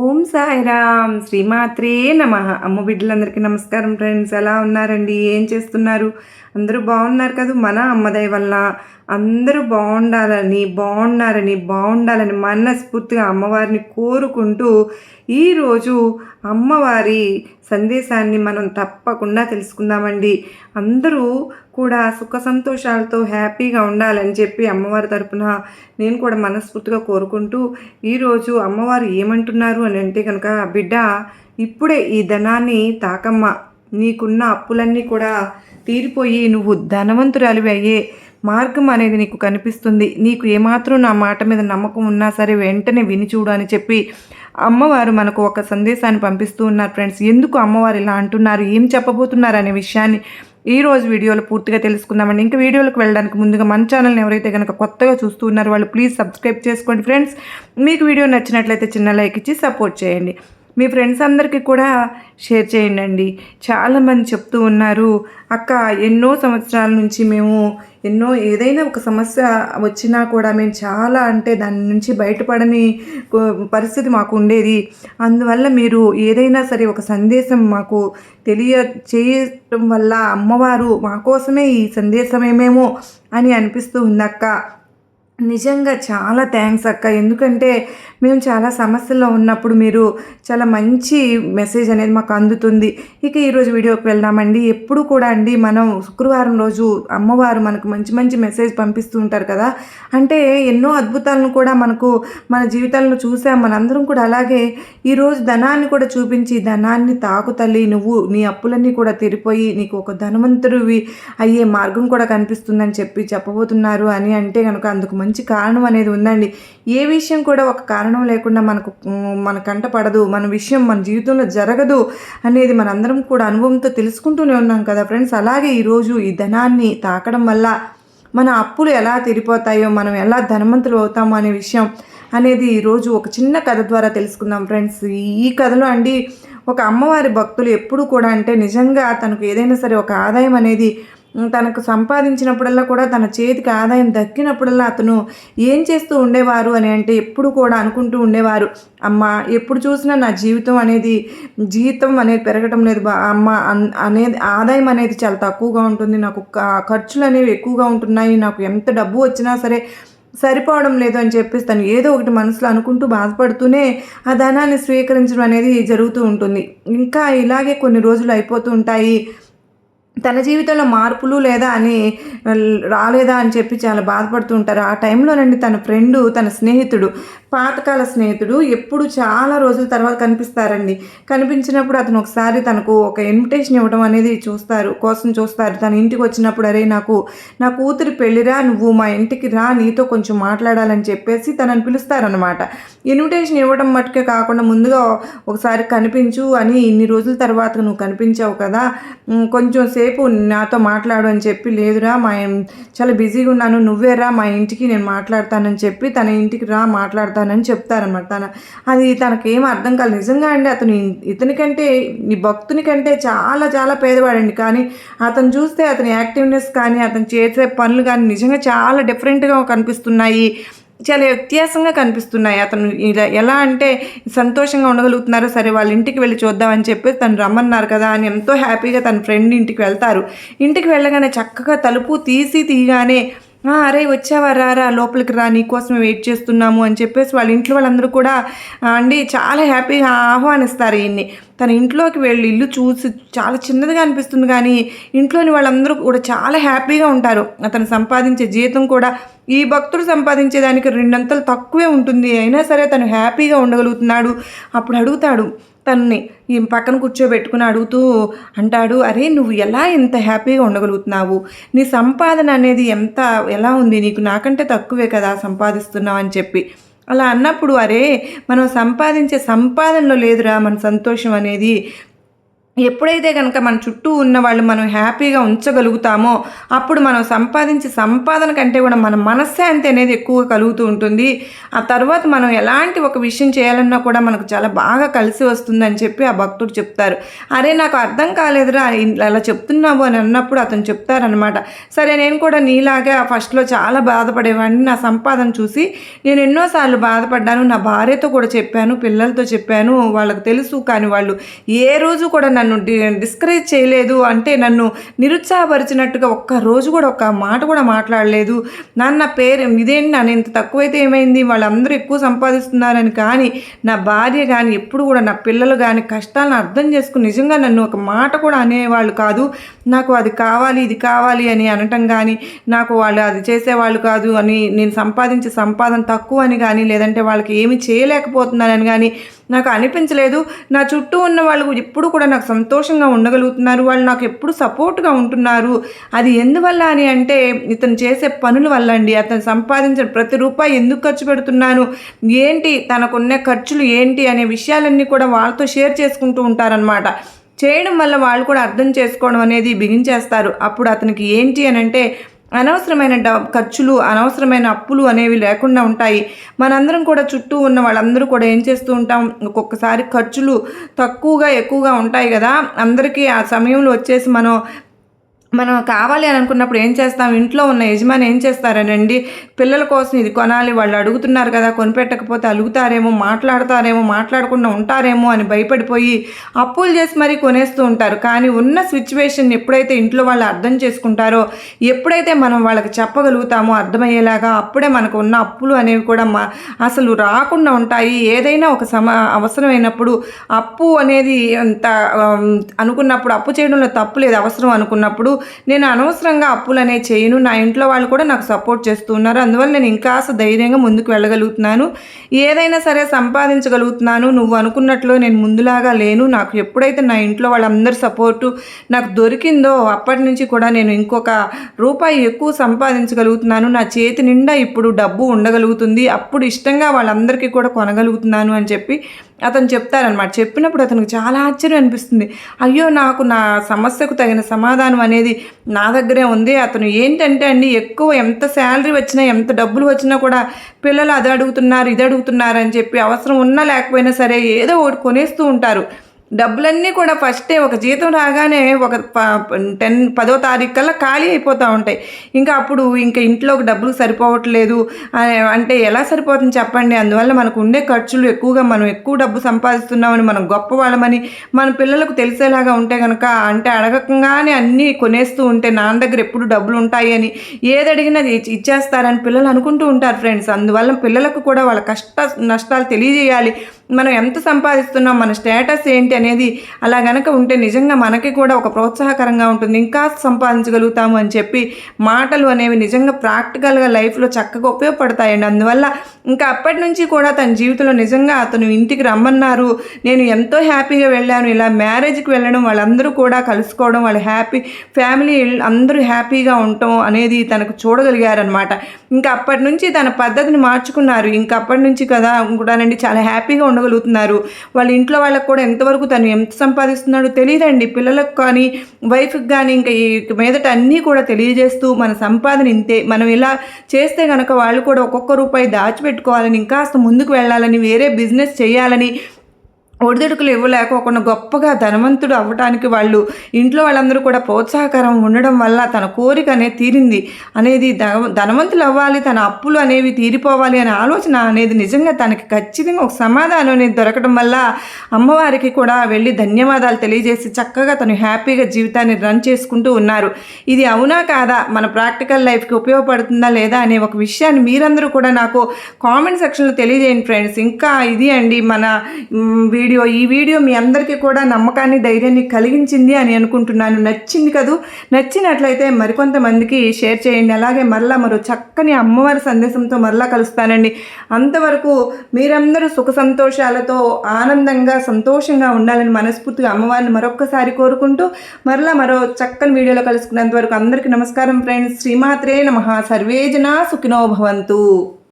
ఓం సాయిరామ్ శ్రీమాత్రే నమః. అమ్మ బిడ్డలందరికీ నమస్కారం ఫ్రెండ్స్. ఎలా ఉన్నారండి? ఏం చేస్తున్నారు? అందరూ బాగున్నారు కదా? మన అమ్మ దయ వల్ల అందరూ బాగుండాలని మనస్ఫూర్తిగా అమ్మవారిని కోరుకుంటూ ఈరోజు అమ్మవారి సందేశాన్ని మనం తప్పకుండా తెలుసుకుందామండి. అందరూ కూడా సుఖ సంతోషాలతో హ్యాపీగా ఉండాలని చెప్పి అమ్మవారి తరపున నేను కూడా మనస్ఫూర్తిగా కోరుకుంటూ ఈరోజు అమ్మవారు ఏమంటున్నారు అని అంటే కనుక, బిడ్డ ఇప్పుడే ఈ ధనాన్ని తాకమ్మ, నీకున్న అప్పులన్నీ కూడా తీరిపోయి నువ్వు ధనవంతురాలివి అయ్యే మార్గం అనేది నీకు కనిపిస్తుంది. నీకు ఏమాత్రం నా మాట మీద నమ్మకం ఉన్నా సరే వెంటనే విని చూడు అని చెప్పి అమ్మవారు మనకు ఒక సందేశాన్ని పంపిస్తూ ఉన్నారు ఫ్రెండ్స్. ఎందుకు అమ్మవారు ఇలా అంటున్నారు, ఏం చెప్పబోతున్నారు అనే విషయాన్ని ఈరోజు వీడియోలో పూర్తిగా తెలుసుకుందామండి. ఇంకా వీడియోలకు వెళ్ళడానికి ముందుగా మన ఛానల్ని ఎవరైతే కనుక కొత్తగా చూస్తూ ఉన్నారో వాళ్ళు ప్లీజ్ సబ్స్క్రైబ్ చేసుకోండి ఫ్రెండ్స్. మీకు వీడియో నచ్చినట్లయితే చిన్న లైక్ ఇచ్చి సపోర్ట్ చేయండి. మీ ఫ్రెండ్స్ అందరికీ కూడా షేర్ చేయండి. చాలామంది చెప్తూ ఉన్నారు, అక్క ఎన్నో సంవత్సరాల నుంచి మేము ఏదైనా ఒక సమస్య వచ్చినా కూడా మేము చాలా దాని నుంచి బయటపడని పరిస్థితి మాకు ఉండేది. అందువల్ల మీరు ఏదైనా సరే ఒక సందేశం మాకు చేయటం వల్ల అమ్మవారు మా కోసమే ఈ సందేశమేమేమో అని అనిపిస్తూ ఉందక్క. నిజంగా చాలా థ్యాంక్స్ అక్క. ఎందుకంటే మేము చాలా సమస్యల్లో ఉన్నప్పుడు మీరు చాలా మంచి మెసేజ్ అనేది మాకు అందుతుంది. ఇక ఈరోజు వీడియోకి వెళ్దామండి. ఎప్పుడు కూడా అండి మనం శుక్రవారం రోజు అమ్మవారు మనకు మంచి మంచి మెసేజ్ పంపిస్తూ ఉంటారు కదా. అంటే ఎన్నో అద్భుతాలను కూడా మనకు మన జీవితాలను చూసాం మనందరం కూడా. అలాగే ఈరోజు ధనాన్ని కూడా చూపించి, ధనాన్ని తాకు తల్లి, నువ్వు నీ అప్పులన్నీ కూడా తీరిపోయి నీకు ఒక ధనవంతుడివి అయ్యే మార్గం కూడా కనిపిస్తుందని చెప్పబోతున్నారు అని అంటే కనుక అందుకు మంచి కారణం అనేది ఉందండి. ఏ విషయం కూడా ఒక కారణం లేకుండా మన కంట పడదు, మన విషయం మన జీవితంలో జరగదు అనేది మనందరం కూడా అనుభవంతో తెలుసుకుంటూనే ఉన్నాం కదా ఫ్రెండ్స్. అలాగే ఈరోజు ఈ ధనాన్ని తాకడం వల్ల మన అప్పులు ఎలా తీరిపోతాయో, మనం ఎలా ధనవంతులు అవుతామో అనే విషయం అనేది ఈరోజు ఒక చిన్న కథ ద్వారా తెలుసుకుందాం ఫ్రెండ్స్. ఈ కథలో అండి ఒక అమ్మవారి భక్తులు ఎప్పుడు కూడా నిజంగా తనకు ఏదైనా సరే ఒక ఆదాయం అనేది తనకు సంపాదించినప్పుడల్లా కూడా తన చేతికి ఆదాయం దక్కినప్పుడల్లా అతను ఏం చేస్తూ ఉండేవారు అని అంటే ఎప్పుడు కూడా అనుకుంటూ ఉండేవారు, అమ్మ ఎప్పుడు చూసినా నా జీతం అనేది పెరగటం లేదు అమ్మ అనేది, ఆదాయం అనేది చాలా తక్కువగా ఉంటుంది, నాకు ఖర్చులు అనేవి ఎక్కువగా ఉంటున్నాయి, నాకు ఎంత డబ్బు వచ్చినా సరే సరిపోవడం లేదు అని చెప్పేసి తను ఏదో ఒకటి మనసులో అనుకుంటూ బాధపడుతూనే ఆ ధనాన్ని స్వీకరించడం అనేది జరుగుతూ ఉంటుంది. ఇంకా ఇలాగే కొన్ని రోజులు అయిపోతూ ఉంటాయి. తన జీవితంలో మార్పులు రాలేదా అని చెప్పి చాలా బాధపడుతూ ఉంటారు. ఆ టైంలోనండి తన ఫ్రెండు, తన స్నేహితుడు, పాతకాల స్నేహితుడు ఎప్పుడు చాలా రోజుల తర్వాత కనిపిస్తారండి. కనిపించినప్పుడు అతను ఒకసారి తనకు ఒక ఇన్విటేషన్ ఇవ్వడం అనేది చూస్తారు. తన ఇంటికి వచ్చినప్పుడు, అరే నా కూతురి పెళ్ళిరా, నువ్వు మా ఇంటికి రా, నీతో కొంచెం మాట్లాడాలని చెప్పేసి తనని పిలుస్తారనమాట. ఇన్విటేషన్ ఇవ్వడం మట్టుకే కాకుండా ముందుగా ఒకసారి కనిపించు అని, ఇన్ని రోజుల తర్వాత నువ్వు కనిపించావు కదా, కొంచెం సేపు నాతో మాట్లాడు అని చెప్పి, లేదురా చాలా బిజీగా ఉన్నాను, నువ్వేరా మా ఇంటికి, నేను మాట్లాడతానని చెప్పి తన ఇంటికి రా మాట్లాడతానని చెప్తారనమాట. అది తనకేం అర్థం కాదు. నిజంగా అండి అతను ఇతనికంటే, ఈ భక్తుని కంటే చాలా చాలా పేదవాడండి. కానీ అతను చూస్తే అతని యాక్టివ్నెస్ కానీ అతను చేసే పనులు కానీ నిజంగా చాలా డిఫరెంట్గా కనిపిస్తున్నాయి, చాలా వ్యత్యాసంగా కనిపిస్తున్నాయి. అతను ఇలా ఎలా అంటే సంతోషంగా ఉండగలుగుతున్నారు. సరే వాళ్ళ ఇంటికి వెళ్ళి చూద్దామని చెప్పి తను రమ్మన్నారు కదా అని ఎంతో హ్యాపీగా తన ఫ్రెండ్ ఇంటికి వెళ్తారు. ఇంటికి వెళ్ళగానే చక్కగా తలుపు తీయగానే, అరే వచ్చావా, రారా లోపలికి రా, నీకోసమే వెయిట్ చేస్తున్నాము అని చెప్పేసి వాళ్ళ ఇంట్లో వాళ్ళందరూ కూడా చాలా హ్యాపీగా ఆహ్వానిస్తారు ఈయన్ని. తన ఇంట్లోకి వెళ్ళి ఇల్లు చూసి చాలా చిన్నదిగా అనిపిస్తుంది కానీ ఇంట్లోని వాళ్ళందరూ కూడా చాలా హ్యాపీగా ఉంటారు. అతను సంపాదించే జీతం కూడా ఈ భక్తుడు సంపాదించేదానికి 2 అంతలు తక్కువే ఉంటుంది, అయినా సరే తను హ్యాపీగా ఉండగలుగుతున్నాడు. అప్పుడు అడుగుతాడు తనని, ఈ పక్కన కూర్చోబెట్టుకుని అంటాడు, అరే నువ్వు ఎలా ఇంత హ్యాపీగా ఉండగలుగుతున్నావు, నీ సంపాదన అనేది ఎలా ఉంది, నీకు నాకంటే తక్కువే కదా సంపాదిస్తున్నావు అని చెప్పి. అలా అన్నప్పుడు, అరే మనం సంపాదించే సంపాదనలో లేదురా మన సంతోషం అనేది, ఎప్పుడైతే కనుక మన చుట్టూ ఉన్న వాళ్ళు మనం హ్యాపీగా ఉంచగలుగుతామో అప్పుడు మనం సంపాదించే సంపాదన కంటే కూడా మన మనశ్శాంతి అనేది ఎక్కువ కలుగుతూ ఉంటుంది. ఆ తర్వాత మనం ఎలాంటి ఒక విషయం చేయాలన్నా కూడా మనకు చాలా బాగా కలిసి వస్తుందని చెప్పి ఆ భక్తుడు చెప్తారు. అరే నాకు అర్థం కాలేదురా అలా చెప్తున్నావు అని అన్నప్పుడు అతను చెప్తారనమాట. సరే నేను కూడా నీలాగా ఫస్ట్లో చాలా బాధపడేవాడిని. నా సంపాదన చూసి నేను ఎన్నోసార్లు బాధపడ్డాను. నా భార్యతో కూడా చెప్పాను, పిల్లలతో చెప్పాను, వాళ్ళకి తెలుసు. కానీ వాళ్ళు ఏ రోజు కూడా నన్ను డిస్కరేజ్ చేయలేదు, అంటే నన్ను నిరుత్సాహపరిచినట్టుగా ఒక్కరోజు కూడా ఒక్క మాట కూడా మాట్లాడలేదు. నాన్న పేరు ఇదేంటి, నన్ను ఇంత తక్కువైతే ఏమైంది, వాళ్ళందరూ ఎక్కువ సంపాదిస్తున్నారని. కానీ నా భార్య కానీ ఎప్పుడు కూడా నా పిల్లలు కానీ కష్టాలను అర్థం చేసుకుని నిజంగా నన్ను ఒక మాట కూడా అనేవాళ్ళు కాదు. నాకు అది కావాలి ఇది కావాలి అని అనటం కానీ, నాకు వాళ్ళు అది చేసేవాళ్ళు కాదు అని, నేను సంపాదించే సంపాదన తక్కువ అని కానీ, లేదంటే వాళ్ళకి ఏమి చేయలేకపోతున్నానని కానీ నాకు అనిపించలేదు. నా చుట్టూ ఉన్న వాళ్ళు ఎప్పుడు కూడా నాకు సంతోషంగా ఉండగలుగుతున్నారు, వాళ్ళు నాకు ఎప్పుడు సపోర్ట్గా ఉంటున్నారు. అది ఎందువల్ల అని అంటే ఇతను చేసే పనుల వల్ల అండి. అతను సంపాదించిన ప్రతి రూపాయి ఎందుకు ఖర్చు పెడుతున్నాను, ఏంటి తనకున్న ఖర్చులు ఏంటి అనే విషయాలన్నీ కూడా వాళ్ళతో షేర్ చేసుకుంటూ ఉంటారనమాట. చేయడం వల్ల వాళ్ళు కూడా అర్థం చేసుకోవడం అనేది బిగించేస్తారు. అప్పుడు అతనికి ఏంటి అని అంటే అనవసరమైన ఖర్చులు, అనవసరమైన అప్పులు అనేవి లేకుండా ఉంటాయి. మనందరం కూడా చుట్టూ ఉన్న వాళ్ళందరూ కూడా ఏం చేస్తూ ఉంటాం, ఒక్కొక్కసారి ఖర్చులు తక్కువగా ఎక్కువగా ఉంటాయి కదా. అందరికీ ఆ సమయంలో వచ్చేసి మనం కావాలి అని అనుకున్నప్పుడు ఏం చేస్తాం, ఇంట్లో ఉన్న యజమాని ఏం చేస్తారనండి, పిల్లల కోసం ఇది కొనాలి, వాళ్ళు అడుగుతున్నారు కదా, కొనిపెట్టకపోతే అలుగుతారేమో, మాట్లాడకుండా ఉంటారేమో అని భయపడిపోయి అప్పులు చేసి మరీ కొనేస్తూ ఉంటారు. కానీ ఉన్న సిచ్యువేషన్ ఎప్పుడైతే ఇంట్లో వాళ్ళు అర్థం చేసుకుంటారో, ఎప్పుడైతే మనం వాళ్ళకి చెప్పగలుగుతామో అర్థమయ్యేలాగా, అప్పుడే మనకు ఉన్న అప్పులు అనేవి కూడా అసలు రాకుండా ఉంటాయి. ఏదైనా ఒక అవసరమైనప్పుడు అప్పు అనేది అంత అనుకున్నప్పుడు, అప్పు చేయడంలో తప్పు లేదు, అవసరం అనుకున్నప్పుడు నేను అనవసరంగా అప్పులనే చేయను. నా ఇంట్లో వాళ్ళు కూడా నాకు సపోర్ట్ చేస్తూ ఉన్నారు. అందువల్ల నేను ఇంకాస్త ధైర్యంగా ముందుకు వెళ్ళగలుగుతున్నాను, ఏదైనా సరే సంపాదించగలుగుతున్నాను. నువ్వు అనుకున్నట్లు నేను ముందులాగా లేను. నాకు ఎప్పుడైతే నా ఇంట్లో వాళ్ళందరి సపోర్టు నాకు దొరికిందో అప్పటి నుంచి కూడా నేను ఇంకొక రూపాయి ఎక్కువ సంపాదించగలుగుతున్నాను. నా చేతి నిండా ఇప్పుడు డబ్బు ఉండగలుగుతుంది. అప్పుడు ఇష్టంగా వాళ్ళందరికీ కూడా కొనగలుగుతున్నాను అని చెప్పి అతను చెప్తారనమాట. చెప్పినప్పుడు అతనికి చాలా ఆశ్చర్యం అనిపిస్తుంది. అయ్యో నాకు నా సమస్యకు తగిన సమాధానం అనేది నా దగ్గరే ఉంది. అతను ఏంటంటే అండి, ఎక్కువ ఎంత శాలరీ వచ్చినా ఎంత డబ్బులు వచ్చినా కూడా పిల్లలు అది అడుగుతున్నారు ఇది అడుగుతున్నారు అని చెప్పి అవసరం ఉన్నా లేకపోయినా సరే ఏదో ఒకటి కొనేస్తూ ఉంటారు. డబ్బులన్నీ కూడా ఫస్టే ఒక జీతం రాగానే ఒక 10వ తారీఖు కల్లా ఖాళీ అయిపోతూ ఉంటాయి. ఇంకా అప్పుడు ఇంకా ఇంట్లోకి డబ్బులు సరిపోవట్లేదు అంటే ఎలా సరిపోతుంది చెప్పండి. అందువల్ల మనకు ఉండే ఖర్చులు ఎక్కువగా, మనం ఎక్కువ డబ్బు సంపాదిస్తున్నామని, మనం గొప్పవాళ్ళమని మన పిల్లలకు తెలిసేలాగా ఉంటే కనుక, అంటే అడగకుండానే అన్నీ కొనేస్తూ ఉంటే నాన్న దగ్గర ఎప్పుడు డబ్బులు ఉంటాయి అని, ఏది అడిగినా ఇచ్చేస్తారని పిల్లలు అనుకుంటూ ఉంటారు ఫ్రెండ్స్. అందువల్ల పిల్లలకు కూడా వాళ్ళ కష్ట నష్టాలు తెలియజేయాలి. మనం ఎంత సంపాదిస్తున్నాం, మన స్టేటస్ ఏంటి అనేది అలా గనక ఉంటే నిజంగా మనకి కూడా ఒక ప్రోత్సాహకరంగా ఉంటుంది. ఇంకా సంపాదించగలుగుతాము అని చెప్పి మాటలు అనేవి నిజంగా ప్రాక్టికల్గా లైఫ్లో చక్కగా ఉపయోగపడతాయండి. అందువల్ల ఇంకా అప్పటి నుంచి కూడా తన జీవితంలో నిజంగా అతను ఇంటికి రమ్మన్నారు, నేను ఎంతో హ్యాపీగా వెళ్ళాను. ఇలా మ్యారేజ్కి వెళ్ళడం, వాళ్ళందరూ కూడా కలుసుకోవడం, వాళ్ళ ఫ్యామిలీ అందరూ హ్యాపీగా ఉండటం అనేది తనకు చూడగలిగారనమాట. ఇంకా అప్పటి నుంచి తన పద్ధతిని మార్చుకున్నారు. ఇంకా అప్పటి నుంచి కదా కూడానండి చాలా హ్యాపీగా ఉండగలుగుతున్నారు. వాళ్ళ ఇంట్లో వాళ్ళకు కూడా ఎంతవరకు తను ఎంత సంపాదిస్తున్నాడో తెలియదండి. పిల్లలకు కానీ వైఫ్కి కానీ ఇంకా ఈ మీదట అన్నీ కూడా తెలియజేస్తూ మన సంపాదన ఇంతే, మనం ఇలా చేస్తే కనుక వాళ్ళు కూడా ఒక్కొక్క రూపాయి దాచిపెట్టుకోవాలని, ఇంకాస్త ముందుకు వెళ్ళాలని, వేరే బిజినెస్ చేయాలని, ఒడిదుడుకులు ఇవ్వలేకోకుండా గొప్పగా ధనవంతుడు అవ్వటానికి వాళ్ళు ఇంట్లో వాళ్ళందరూ కూడా ప్రోత్సాహకరం ఉండడం వల్ల తన కోరిక అనేది తీరింది అనేది, ధనవంతులు అవ్వాలి, తన అప్పులు అనేవి తీరిపోవాలి అనే ఆలోచన అనేది నిజంగా తనకి ఖచ్చితంగా ఒక సమాధానం అనేది దొరకడం వల్ల అమ్మవారికి కూడా వెళ్ళి ధన్యవాదాలు తెలియజేసి చక్కగా తను హ్యాపీగా జీవితాన్ని రన్ చేసుకుంటూ ఉన్నారు. ఇది అవునా కాదా, మన ప్రాక్టికల్ లైఫ్కి ఉపయోగపడుతుందా లేదా అనే ఒక విషయాన్ని మీరందరూ కూడా నాకు కామెంట్ సెక్షన్లో తెలియజేయండి ఫ్రెండ్స్. ఇంకా ఇది అండి మన ఈ వీడియో మీ అందరికీ కూడా నమ్మకాన్ని, ధైర్యాన్ని కలిగించింది అని అనుకుంటున్నాను. నచ్చింది కదూ, నచ్చినట్లయితే మరికొంతమందికి షేర్ చేయండి. అలాగే మరో చక్కని అమ్మవారి సందేశంతో మరలా కలుస్తానండి. అంతవరకు మీరందరూ సుఖ సంతోషాలతో ఆనందంగా సంతోషంగా ఉండాలని మనస్ఫూర్తిగా అమ్మవారిని మరొక్కసారి కోరుకుంటూ మరో చక్కని వీడియోలో కలుసుకున్నంత వరకు అందరికీ నమస్కారం ఫ్రెండ్స్. శ్రీమాత్రే నమః. సర్వే జనా సుఖినో భవంతు.